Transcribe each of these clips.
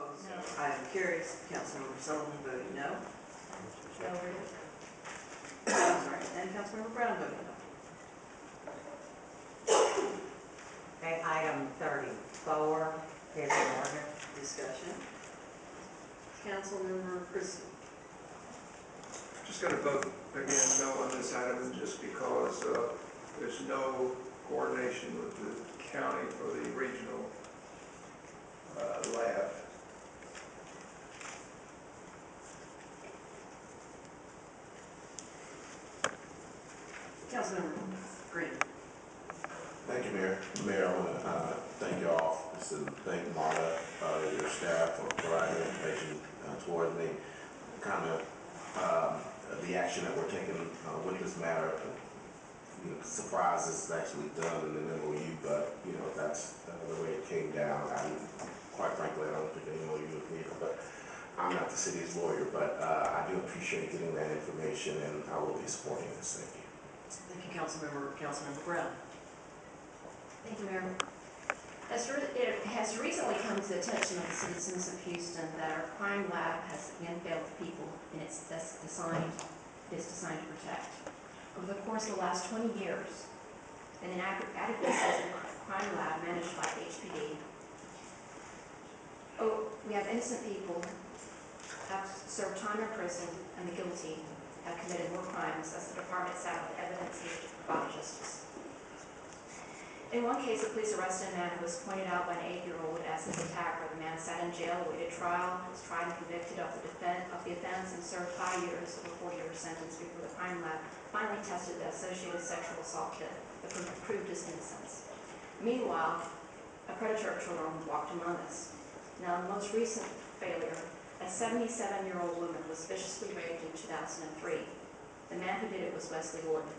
Opposed? No. Item carries. Councilmember Sullivan voting no. No, really? I'm sorry, and Councilmember Brown voting no. Okay, item 34 is in order. Discussion. Councilmember Christie. Just going to vote again no on this item just because there's no coordination with the county for the regional lab. Councilmember Green. Thank you, Mayor. Mayor, I want to thank your office and thank Marta, your staff for providing information towards me. Kind of the action that we're taking with this matter, surprises is actually done in the MOU, but that's the way it came down. Quite frankly, I don't think the MOU is needed, but I'm not the city's lawyer, but I do appreciate getting that information, and I will be supporting this. Thank you. Thank you, Councilmember Brown. Thank you, Mayor. It has recently come to the attention of the citizens of Houston that our crime lab has again failed the people and it's designed to protect. Over the course of the last 20 years, an inadequacies in the crime lab managed by HPD. We have innocent people have served time in prison, and the guilty have committed more crimes as the department sat with evidence needed to provide justice. In one case, the police arrested a man who was pointed out by an 8-year-old as his attacker. The man sat in jail, awaited trial, was tried and convicted of the offense, and served 5 years of a 4-year sentence before the crime lab finally tested the associated sexual assault kit that proved his innocence. Meanwhile, a predator of children walked among us. Now, in the most recent failure, a 77-year-old woman was viciously raped in 2003. The man who did it was Wesley Gordon,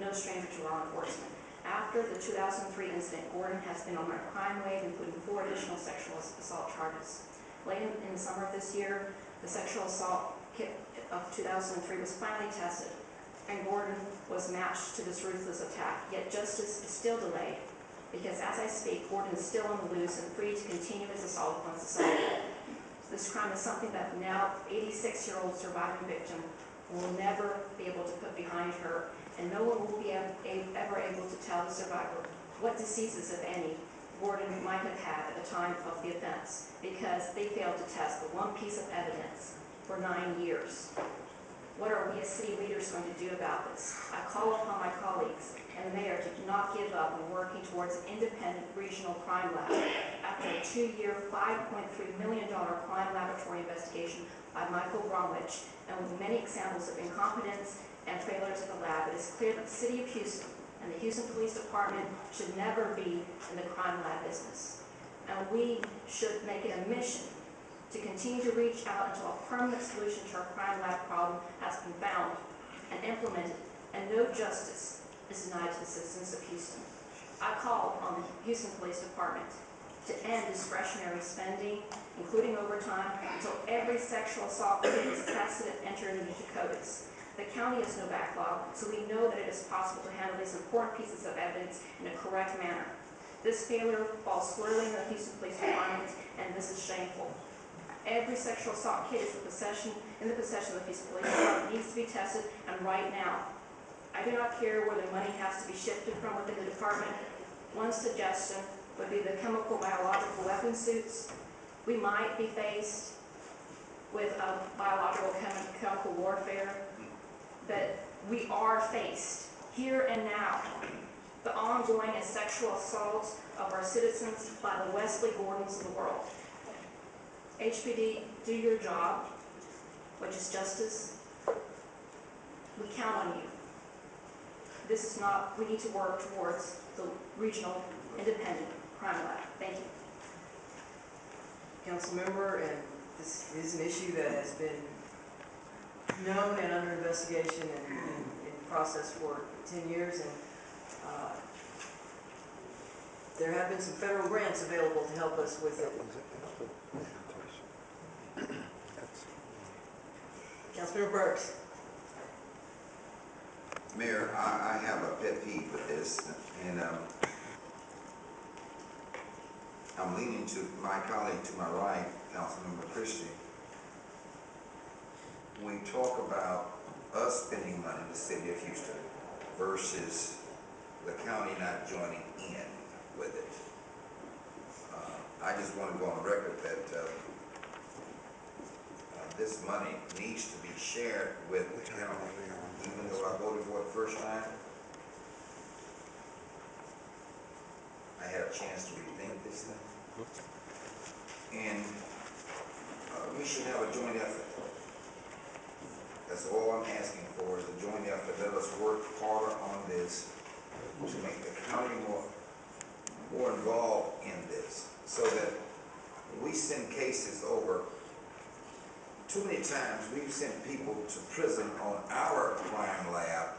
no stranger to law enforcement. After the 2003 incident, Gordon has been on a crime wave, including 4 additional sexual assault charges. Late in the summer of this year, the sexual assault kit of 2003 was finally tested, and Gordon was matched to this ruthless attack. Yet justice is still delayed, because as I speak, Gordon is still on the loose and free to continue his assault upon society. This crime is something that now 86-year-old surviving victim will never be able to put behind her, and no one will be ever able to tell the survivor what diseases, if any, Gordon might have had at the time of the offense, because they failed to test the one piece of evidence for 9 years. What are we as city leaders going to do about this? I call upon my colleagues and the mayor to not give up in working towards an independent regional crime lab. After a 2-year, $5.3 million crime laboratory investigation by Michael Bromwich, and with many examples of incompetence and failures of the lab, it is clear that the city of Houston and the Houston Police Department should never be in the crime lab business. And we should make it a mission to continue to reach out until a permanent solution to our crime lab problem has been found and implemented, and no justice is denied to the citizens of Houston. I call on the Houston Police Department to end discretionary spending, including overtime, until every sexual assault case is tested and entered into the codes. The county has no backlog, so we know that it is possible to handle these important pieces of evidence in a correct manner. This failure falls squarely in the Houston Police Department, and this is shameful. Every sexual assault kit is in the possession of the Houston Police Department, needs to be tested, and right now. I do not care where the money has to be shifted from within the department. One suggestion would be the chemical biological weapon suits. We might be faced with a biological chemical warfare, but we are faced here and now the ongoing and sexual assaults of our citizens by the Wesley Gordons of the world. HPD, do your job, which is justice. We count on you. This is not, we need to work towards the regional independent crime lab. Thank you. Councilmember, and this is an issue that has been known and under investigation and in process for 10 years, and there have been some federal grants available to help us with it. Councilmember Burks. Mayor, I have a pet peeve with this, and I'm leaning to my colleague to my right, Councilmember Christie. We talk about us spending money in the city of Houston versus the county not joining in with it. I just want to go on record that this money needs to be shared with the county. Even though I voted for it the first time, I had a chance to rethink this thing. And we should have a joint effort. That's all I'm asking for, is a joint effort. Let us work harder on this to make the county more involved in this, so that we send cases over. Too many times we've sent people to prison on our crime lab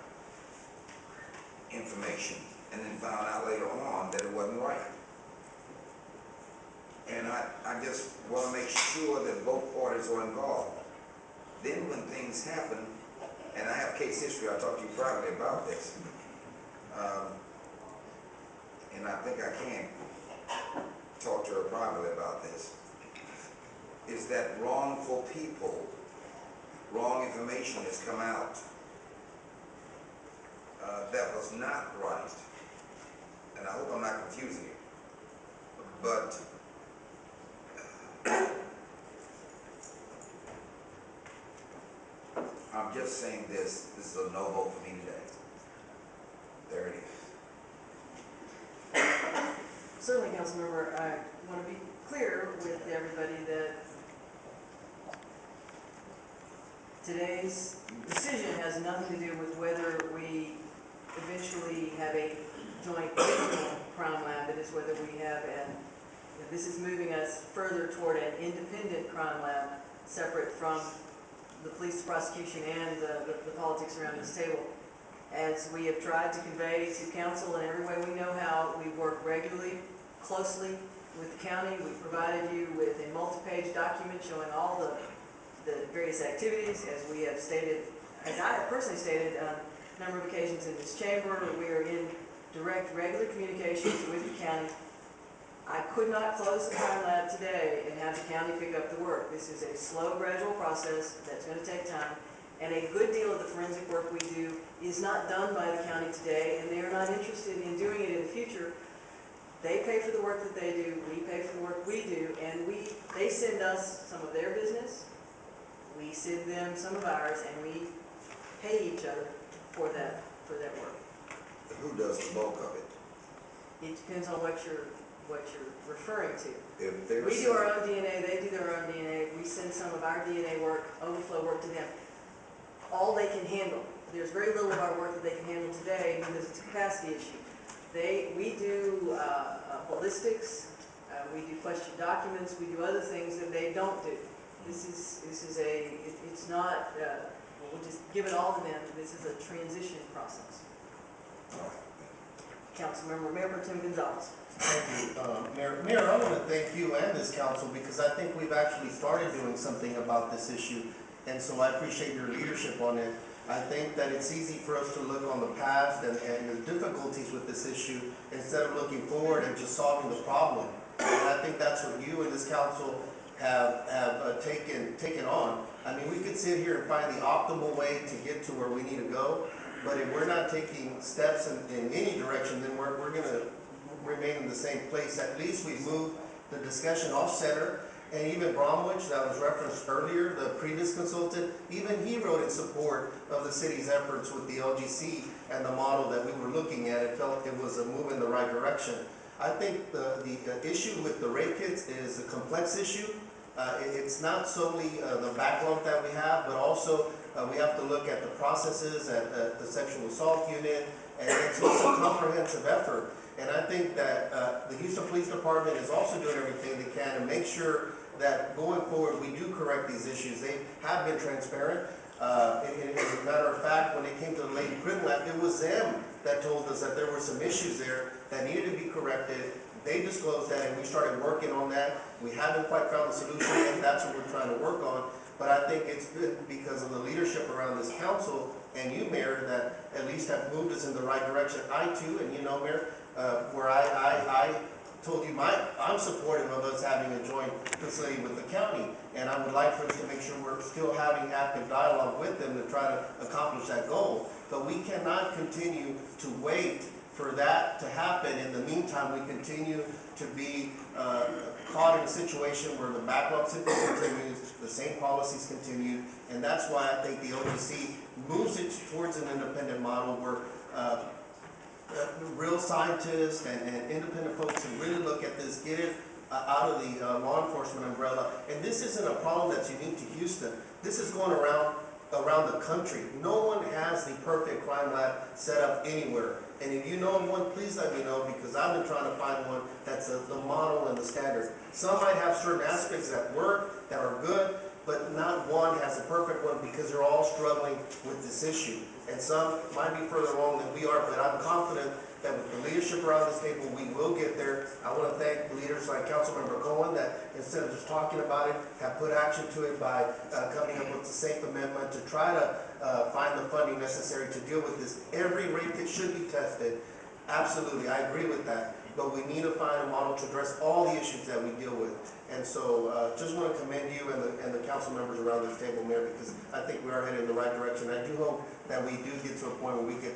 information and then found out later on that it wasn't right. And I just want to make sure that both parties are involved. Then when things happen, and I have case history, I'll talk to you privately about this, and I think I can talk to her privately about this, is that wrongful people, wrong information has come out that was not right. And I hope I'm not confusing you, but I'm just saying this is a no vote for me today. There it is. Certainly, Councilmember, I want to be clear with everybody that today's decision has nothing to do with whether we eventually have a joint regional crime lab. It is whether we have this is moving us further toward an independent crime lab, separate from the police, prosecution, and the politics around this table. As we have tried to convey to council in every way we know how, we work regularly, closely with the county. We've provided you with a multi-page document showing all the various activities, as we have stated, as I have personally stated on a number of occasions in this chamber. We are in direct, regular communications with the county. I could not close the crime lab today and have the county pick up the work. This is a slow, gradual process that's going to take time. And a good deal of the forensic work we do is not done by the county today, and they are not interested in doing it in the future. They pay for the work that they do, we pay for the work we do, and they send us some of their business, we send them some of ours, and we pay each other for that work. Who does the bulk of it? It depends on what you're referring to. If there's We do our own DNA, they do their own DNA, we send some of our DNA work, overflow work to them. All they can handle. There's very little of our work that they can handle today because it's a capacity issue. We do ballistics, we do question documents, we do other things that they don't do. It's not, we'll just give it all to them. This is a transition process. Councilmember, Mayor Pro Tem Gonzalez. Thank you, Mayor, I want to thank you and this council, because I think we've actually started doing something about this issue, and so I appreciate your leadership on it. I think that it's easy for us to look on the past and the difficulties with this issue instead of looking forward and just solving the problem. And I think that's what you and this council have taken on. I mean, we could sit here and find the optimal way to get to where we need to go, but if we're not taking steps in any direction, then we're going to remain in the same place. At least we've moved the discussion off center. And even Bromwich, that was referenced earlier, the previous consultant, even he wrote in support of the city's efforts with the LGC and the model that we were looking at. It felt it was a move in the right direction. I think the issue with the rape kits is a complex issue. It's not solely the backlog that we have, but also we have to look at the processes at the sexual assault unit, and it's just a comprehensive effort. And I think that the Houston Police Department is also doing everything they can to make sure that going forward we do correct these issues. They have been transparent. As a matter of fact, when it came to the Lady Crime Lab, it was them that told us that there were some issues there that needed to be corrected. They disclosed that, and we started working on that. We haven't quite found the solution yet. That's what we're trying to work on. But I think it's been because of the leadership around this council and you, Mayor, that at least have moved us in the right direction. I too, and you know, Mayor, where I told you I'm supportive of us having a joint facility with the county, and I would like for us to make sure we're still having active dialogue with them to try to accomplish that goal. But we cannot continue to wait for that to happen. In the meantime, we continue to be caught in a situation where the backlog simply continues, the same policies continue, and that's why I think the OGC moves it towards an independent model where real scientists and independent folks can really look at this, get it out of the law enforcement umbrella. And this isn't a problem that's unique to Houston. This is going around the country. No one has the perfect crime lab set up anywhere. And if you know of one, please let me know, because I've been trying to find one that's the model and the standard. Some might have certain aspects that work, that are good, but not one has a perfect one, because they're all struggling with this issue. And some might be further along than we are, but I'm confident that with the leadership around this table, we will get there. I want to thank leaders like Councilmember Cohen that instead of just talking about it, have put action to it by coming up with the SAFE amendment to try to find the funding necessary to deal with this. Every rate that should be tested, absolutely, I agree with that. But we need to find a model to address all the issues that we deal with. And so just want to commend you and the council members around this table, Mayor, because I think we are headed in the right direction. I do hope that we do get to a point where we could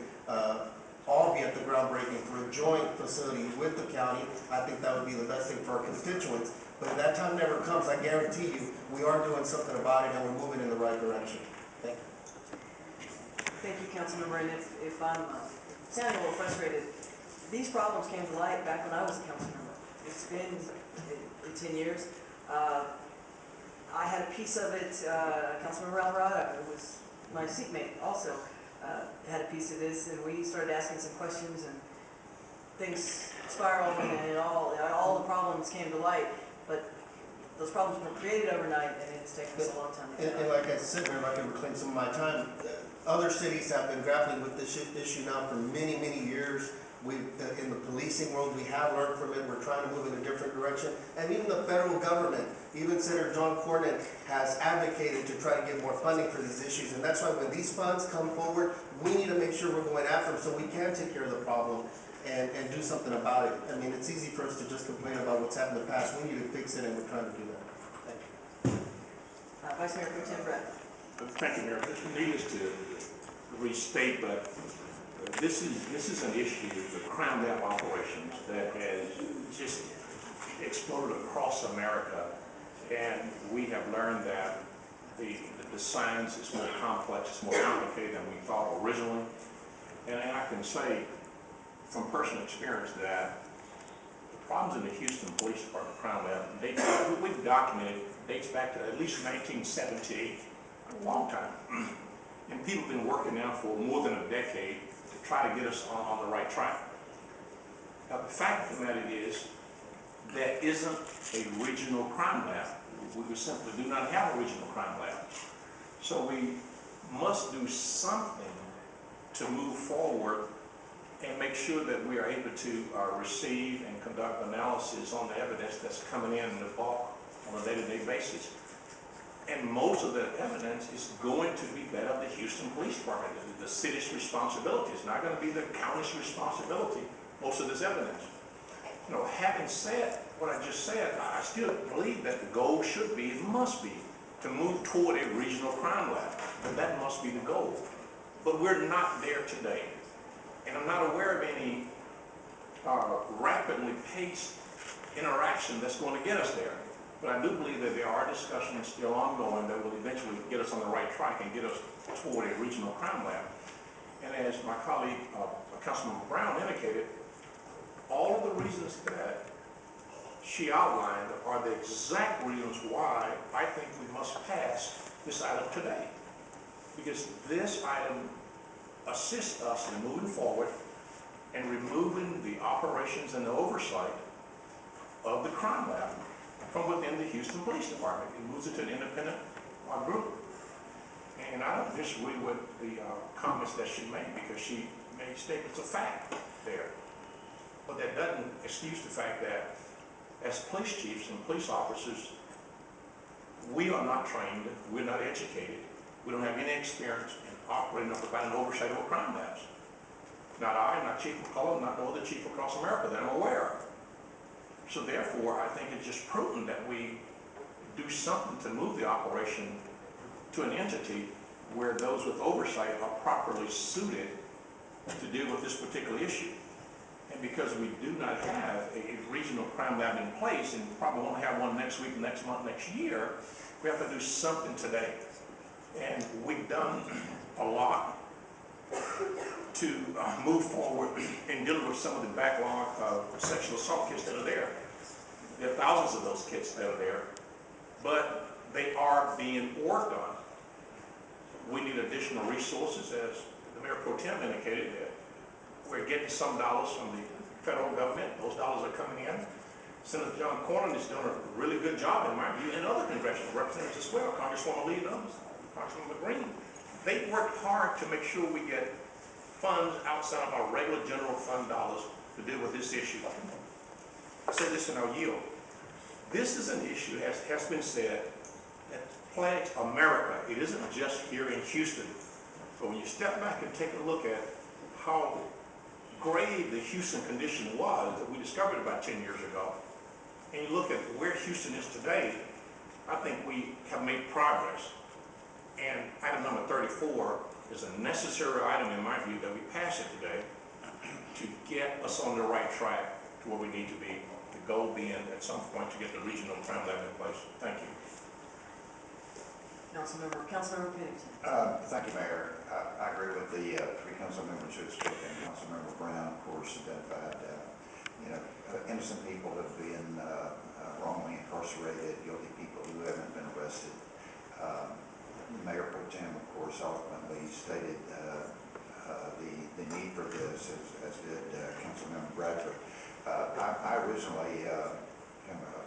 all be at the groundbreaking for a joint facility with the county. I think that would be the best thing for our constituents. But if that time never comes, I guarantee you, we are doing something about it and we're moving in the right direction. Thank you. Thank you, Councilmember, and if I'm sounding a little frustrated, these problems came to light back when I was a council member. It's been 10 years. I had a piece of it, Councilmember Alvarado, who was my seatmate also, had a piece of this, and we started asking some questions, and things spiraled, and all the problems came to light, but those problems weren't created overnight, and it's taken us a long time to get And like I said, Mayor, if I can reclaim some of my time, other cities have been grappling with this issue now for many, many years. In the policing world, we have learned from it. We're trying to move in a different direction. And even the federal government, even Senator John Cornyn has advocated to try to get more funding for these issues. And that's why when these funds come forward, we need to make sure we're going after them so we can take care of the problem and do something about it. I mean, it's easy for us to just complain about what's happened in the past. We need to fix it, and we're trying to do that. Thank you. Vice Mayor Pro Tem Brett. Thank you, Mayor. Needless to restate, but this is an issue, the crime lab operations, that has just exploded across America, and we have learned that the science is more complex, it's more complicated than we thought originally. And I can say from personal experience that the problems in the Houston Police Department crime lab, we've documented, dates back to at least 1978, a long time. And people have been working now for more than a decade to try to get us on the right track. Now, the fact of the matter is, there isn't a regional crime lab. We simply do not have a regional crime lab. So we must do something to move forward and make sure that we are able to receive and conduct analysis on the evidence that's coming in the bulk on a day-to-day basis. And most of the evidence is going to be that of the Houston Police Department. The city's responsibility. It's not going to be the county's responsibility, most of this evidence. You know, having said what I just said, I still believe that the goal should be, it must be, to move toward a regional crime lab. And that must be the goal. But we're not there today. And I'm not aware of any rapidly paced interaction that's going to get us there. But I do believe that there are discussions still ongoing that will eventually get us on the right track and get us toward a regional crime lab. And as my colleague, Councilman Brown indicated, all of the reasons that she outlined are the exact reasons why I think we must pass this item today. Because this item assists us in moving forward and removing the operations and the oversight of the crime lab from within the Houston Police Department. It moves it to an independent group. And I don't disagree with the comments that she made, because she made statements of fact there. But that doesn't excuse the fact that as police chiefs and police officers, we are not trained, we're not educated, we don't have any experience in operating or providing oversight over crime labs. Not I, not Chief McCullough, not no other chief across America that I'm aware of. So therefore, I think it's just prudent that we do something to move the operation to an entity where those with oversight are properly suited to deal with this particular issue. And because we do not have a regional crime lab in place, and probably won't have one next week, next month, next year, we have to do something today. And we've done a lot to move forward in dealing with some of the backlog of sexual assault kits that are there. There are thousands of those kits that are there, but they are being worked on. We need additional resources, as the Mayor Pro Tem indicated, that we're getting some dollars from the federal government. Those dollars are coming in. Senator John Cornyn is doing a really good job, in my view, and other congressional representatives as well, Congresswoman Lee and others, Congresswoman McGreen. They worked hard to make sure we get funds outside of our regular general fund dollars to deal with this issue. I said this in our yield. This is an issue, as has been said, that plagues America. It isn't just here in Houston. But when you step back and take a look at how grave the Houston condition was that we discovered about 10 years ago, and you look at where Houston is today, I think we have made progress. And item number 34 is a necessary item, in my view, that we pass it today to get us on the right track to where we need to be. The goal being at some point to get the regional crime lab in place. Thank you. Councilmember Pennington. Thank you, Mayor. I agree with the three council members who have spoken. Councilmember Brown, of course, identified, innocent people have been wrongly incarcerated, guilty people who haven't been arrested. Mayor Pro Tem, of course, eloquently stated the need for this, as did Councilmember Bradford. I originally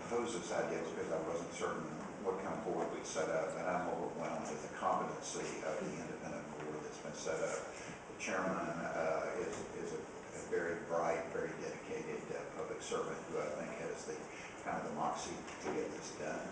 opposed this idea because I wasn't certain what kind of board we'd set up, and I'm overwhelmed with the competency of the independent board that's been set up. The chairman is a very bright, very dedicated public servant who I think has the kind of the moxie to get this done,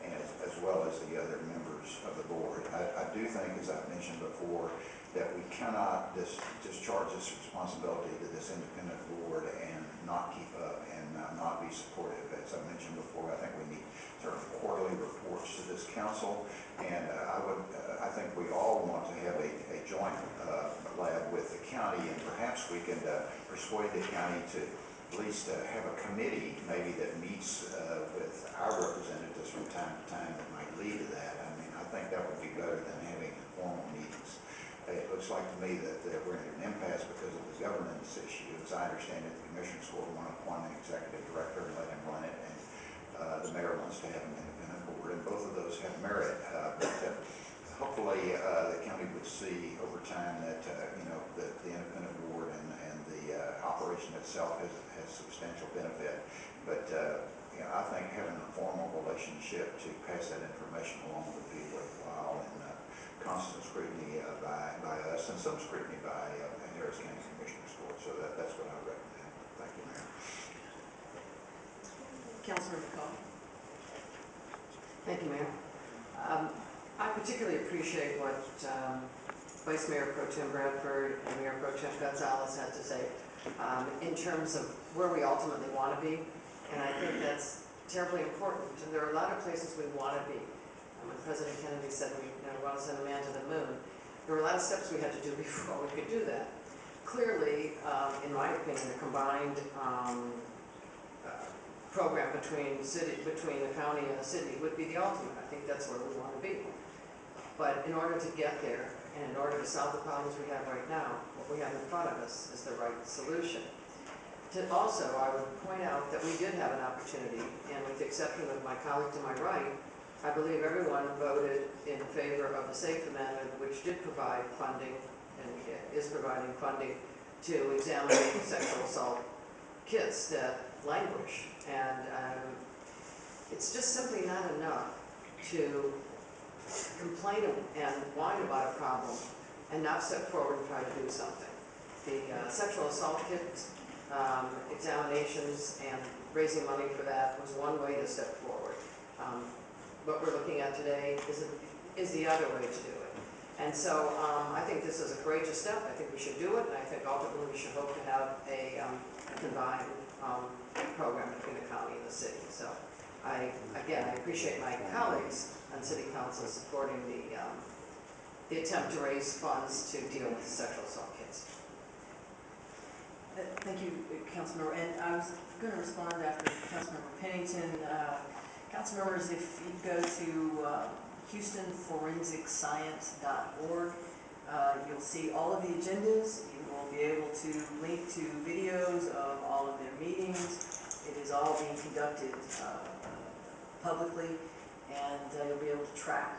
and as well as the other members of the board. I do think, as I've mentioned before, that we cannot discharge this responsibility to this independent board and not keep up and not be supportive. As I mentioned before, I think we need sort of quarterly reports to this council, and I think we all want to have a joint lab with the county, and perhaps we can persuade the county to at least have a committee maybe that meets with our representatives from time to time that might lead to that. I mean, I think that would be better than having informal meetings. It looks like to me that we're in an impasse because of the governance issue. As I understand it, the commissioners will want to appoint an executive director and let him run it, and the mayor wants to have an independent board, and both of those have merit. But hopefully the county would see over time that that the independent board and the operation itself has substantial benefit. But I think having a formal relationship to pass that information along would be worthwhile, and constant scrutiny by us and some scrutiny by Harris County Commissioners Court. So that's what I recommend. Thank you, Mayor. Councilmember Cole. Thank you, Mayor. I particularly appreciate what Vice Mayor Pro Tem Bradford and Mayor Pro Tem Gonzalez had to say in terms of where we ultimately want to be. And I think that's terribly important. And there are a lot of places we want to be. When President Kennedy said we want to send a man to the moon, there were a lot of steps we had to do before we could do that. Clearly, in my opinion, a combined program between the county and the city would be the ultimate. I think that's where we want to be. But in order to get there, and in order to solve the problems we have right now, what we have in front of us is the right solution. Also, I would point out that we did have an opportunity, and with the exception of my colleague to my right, I believe everyone voted in favor of the SAFE Amendment, which did provide funding and is providing funding to examine sexual assault kits that languish. And it's just simply not enough to complain and whine about a problem and not step forward and try to do something. The sexual assault kit examinations and raising money for that was one way to step forward. What we're looking at today is the other way to do it. And so I think this is a courageous step. I think we should do it, and I think ultimately we should hope to have a combined program between the county and the city. So I appreciate my colleagues on city council supporting the attempt to raise funds to deal with sexual assault kids. Thank you, Councilmember. And I was going to respond after Councilmember Pennington. Councilmembers, if you go to HoustonForensicScience.org, you'll see all of the agendas. You will be able to link to videos of all of their meetings. It is all being conducted publicly, and you'll be able to track.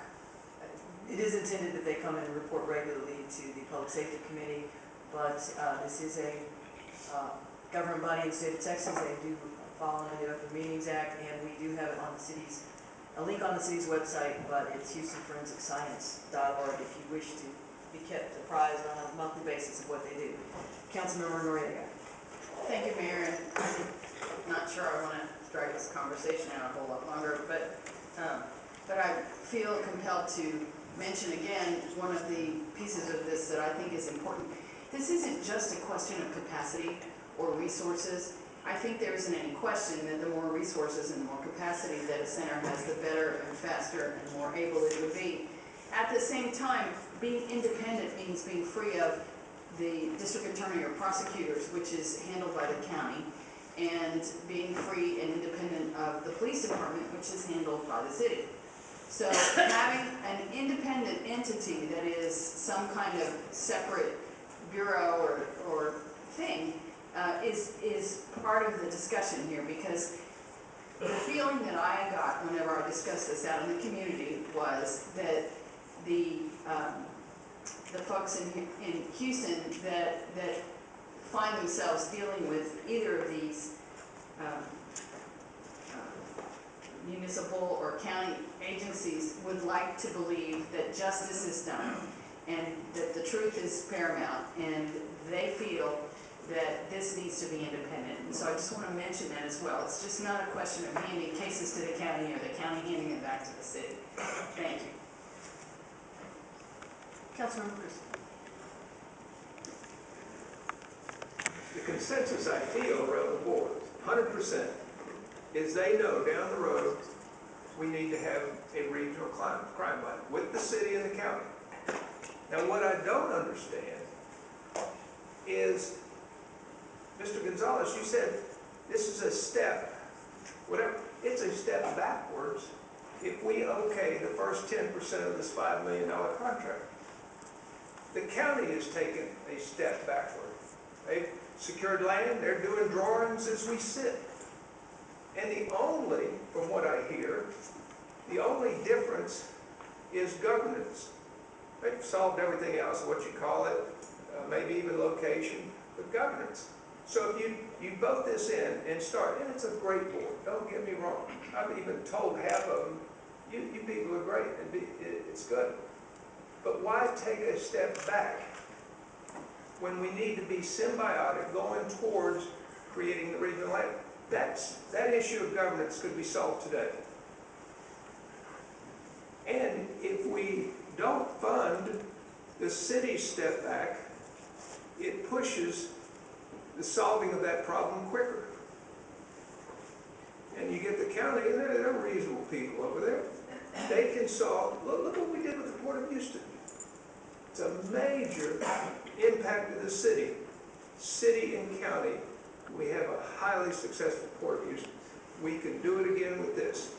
It is intended that they come in and report regularly to the Public Safety Committee, but this is a government body in the state of Texas. They do fall under the Open Meetings Act, and we do have it on the city's, a link on the city's website, but it's HoustonForensicScience.org if you wish to be kept apprised on a monthly basis of what they do. Councilmember Noriega. Thank you, Mayor. And I'm not sure I want to drag this conversation out a whole lot longer, but I feel compelled to mention again one of the pieces of this that I think is important. This isn't just a question of capacity or resources. I think there isn't any question that the more resources and the more capacity that a center has, the better and faster and more able it would be. At the same time, being independent means being free of the district attorney or prosecutors, which is handled by the county, and being free and independent of the police department, which is handled by the city. So having an independent entity that is some kind of separate bureau or thing is part of the discussion here, because the feeling that I got whenever I discussed this out in the community was that the folks in Houston that find themselves dealing with either of these municipal or county agencies would like to believe that justice is done and that the truth is paramount, and they feel that this needs to be independent. And so I just want to mention that as well. It's just not a question of handing cases to the county or the county handing it back to the city. Thank you. Councilmember Christie. The consensus I feel around the board, 100%, is they know down the road we need to have a regional crime line with the city and the county. Now, what I don't understand is, Mr. Gonzalez, you said this is a step, whatever, it's a step backwards if we okay the first 10% of this $5 million contract. The county has taken a step backward. They've secured land, they're doing drawings as we sit. And the only, from what I hear, the only difference is governance. They've solved everything else, what you call it, maybe even location, but governance. So if you vote this in and start, and it's a great board, don't get me wrong. I've even told half of them, you people are great, and it's good. But why take a step back when we need to be symbiotic going towards creating the regional land? That issue of governance could be solved today. And if we don't fund the city's step back, it pushes the solving of that problem quicker. And you get the county, and they're reasonable people over there. They can solve, look what we did with the Port of Houston. It's a major impact to the city and county. We have a highly successful Port of Houston. We can do it again with this.